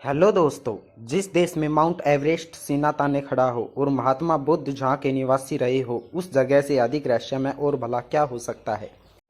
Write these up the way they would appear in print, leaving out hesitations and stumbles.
Hello दोस्तों। जिस देश में माउंट एवरेस्ट सीना ताने खड़ा हो और महात्मा बुद्ध जहाँ के निवासी रहे हो, उस जगह से अधिक रहस्यमय और भला क्या हो सकता है।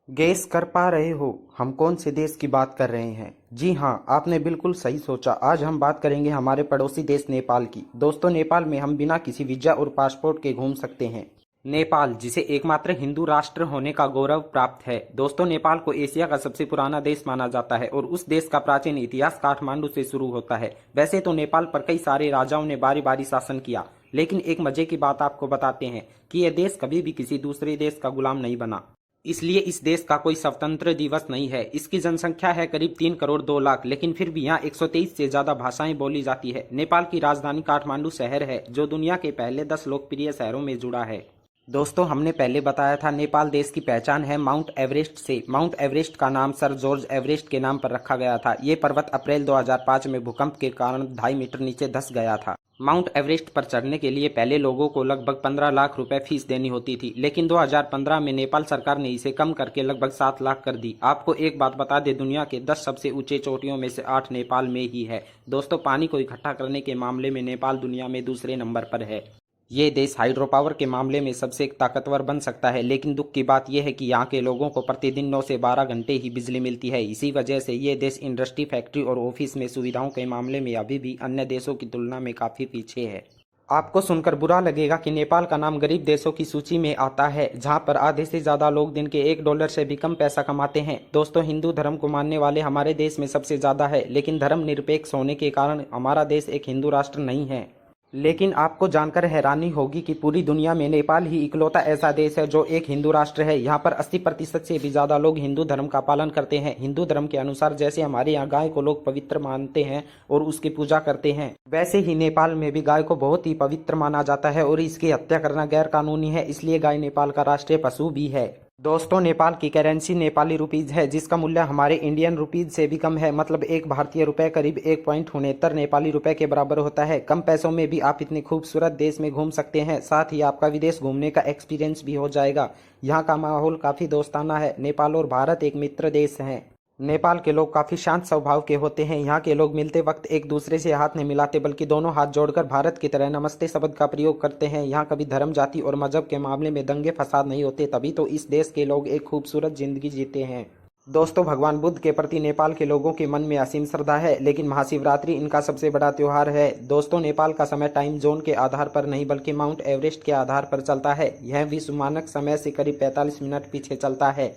गेस कर पा रहे हो हम कौन से देश की बात कर रहे हैं? जी हाँ, आपने बिल्कुल सही सोचा। आज हम बात करेंगे हमारे पड़ोसी देश नेपाल की। दोस्तों, नेपाल में हम बिना किसी वीजा और पासपोर्ट के घूम सकते हैं। नेपाल, जिसे एकमात्र हिंदू राष्ट्र होने का गौरव प्राप्त है। दोस्तों, नेपाल को एशिया का सबसे पुराना देश माना जाता है और उस देश का प्राचीन इतिहास काठमांडू से शुरू होता है। वैसे तो नेपाल पर कई सारे राजाओं ने बारी बारी शासन किया, लेकिन एक मजे की बात आपको बताते हैं कि यह देश कभी भी किसी दूसरे देश का गुलाम नहीं बना। इसलिए इस देश का कोई स्वतंत्र दिवस नहीं है। इसकी जनसंख्या है करीब 3 करोड़ 2 लाख, लेकिन फिर भी यहाँ 123 से ज्यादा भाषाएं बोली जाती है। नेपाल की राजधानी काठमांडू शहर है, जो दुनिया के पहले 10 लोकप्रिय शहरों में जुड़ा है। दोस्तों, हमने पहले बताया था नेपाल देश की पहचान है माउंट एवरेस्ट से। माउंट एवरेस्ट का नाम सर जॉर्ज एवरेस्ट के नाम पर रखा गया था। ये पर्वत अप्रैल 2005 में भूकंप के कारण 2.5 मीटर नीचे धंस गया था। माउंट एवरेस्ट पर चढ़ने के लिए पहले लोगों को लगभग 15 लाख रुपए फीस देनी होती थी, लेकिन 2015 में नेपाल सरकार ने इसे कम करके लगभग 7 लाख कर दी। आपको एक बात बता दें, दुनिया के 10 सबसे ऊंचे चोटियों में से 8 नेपाल में ही है। दोस्तों, पानी को इकट्ठा करने के मामले में नेपाल दुनिया में दूसरे नंबर पर है। ये देश हाइड्रो पावर के मामले में सबसे ताकतवर बन सकता है, लेकिन दुख की बात यह है कि यहाँ के लोगों को प्रतिदिन 9 से 12 घंटे ही बिजली मिलती है। इसी वजह से ये देश इंडस्ट्री, फैक्ट्री और ऑफिस में सुविधाओं के मामले में अभी भी अन्य देशों की तुलना में काफ़ी पीछे है। आपको सुनकर बुरा लगेगा कि नेपाल का नाम गरीब देशों की सूची में आता है, जहाँ पर आधे से ज़्यादा लोग दिन के $1 से भी कम पैसा कमाते हैं। दोस्तों, हिंदू धर्म को मानने वाले हमारे देश में सबसे ज़्यादा है, लेकिन धर्म निरपेक्ष होने के कारण हमारा देश एक हिंदू राष्ट्र नहीं है। लेकिन आपको जानकर हैरानी होगी कि पूरी दुनिया में नेपाल ही इकलौता ऐसा देश है जो एक हिंदू राष्ट्र है। यहाँ पर 80% से भी ज्यादा लोग हिंदू धर्म का पालन करते हैं। हिंदू धर्म के अनुसार जैसे हमारे यहाँ गाय को लोग पवित्र मानते हैं और उसकी पूजा करते हैं, वैसे ही नेपाल में भी गाय को बहुत ही पवित्र माना जाता है और इसकी हत्या करना गैर कानूनी है। इसलिए गाय नेपाल का राष्ट्रीय पशु भी है। दोस्तों, नेपाल की करेंसी नेपाली रुपीज है, जिसका मूल्य हमारे इंडियन रुपीज से भी कम है। मतलब एक भारतीय रुपए करीब 1.69 नेपाली रुपए के बराबर होता है। कम पैसों में भी आप इतने खूबसूरत देश में घूम सकते हैं, साथ ही आपका विदेश घूमने का एक्सपीरियंस भी हो जाएगा। यहाँ का माहौल काफी दोस्ताना है। नेपाल और भारत एक मित्र देश है। नेपाल के लोग काफी शांत स्वभाव के होते हैं। यहाँ के लोग मिलते वक्त एक दूसरे से हाथ नहीं मिलाते, बल्कि दोनों हाथ जोड़कर भारत की तरह नमस्ते शब्द का प्रयोग करते हैं। यहाँ कभी धर्म, जाति और मजहब के मामले में दंगे फसाद नहीं होते, तभी तो इस देश के लोग एक खूबसूरत जिंदगी जीते हैं। दोस्तों, भगवान बुद्ध के प्रति नेपाल के लोगों के मन में असीम श्रद्धा है, लेकिन महाशिवरात्रि इनका सबसे बड़ा त्योहार है। दोस्तों, नेपाल का समय टाइम जोन के आधार पर नहीं बल्कि माउंट एवरेस्ट के आधार पर चलता है। यह विश्व मानक समय से करीब 45 मिनट पीछे चलता है।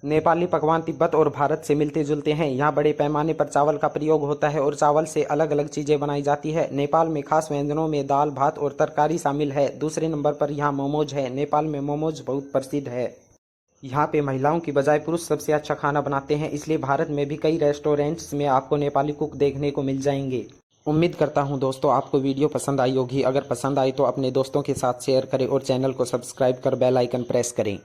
नेपाली पकवान तिब्बत और भारत से मिलते जुलते हैं। यहाँ बड़े पैमाने पर चावल का प्रयोग होता है और चावल से अलग अलग चीजें बनाई जाती है। नेपाल में खास व्यंजनों में दाल, भात और तरकारी शामिल है। दूसरे नंबर पर यहाँ मोमोज है। नेपाल में मोमोज बहुत प्रसिद्ध है। यहाँ पे महिलाओं की बजाय पुरुष सबसे अच्छा खाना बनाते हैं, इसलिए भारत में भी कई रेस्टोरेंट्स में आपको नेपाली कुक देखने को मिल जाएंगे। उम्मीद करता हूँ दोस्तों आपको वीडियो पसंद आई होगी। अगर पसंद आई तो अपने दोस्तों के साथ शेयर करें और चैनल को सब्सक्राइब कर बेल आइकन प्रेस करें।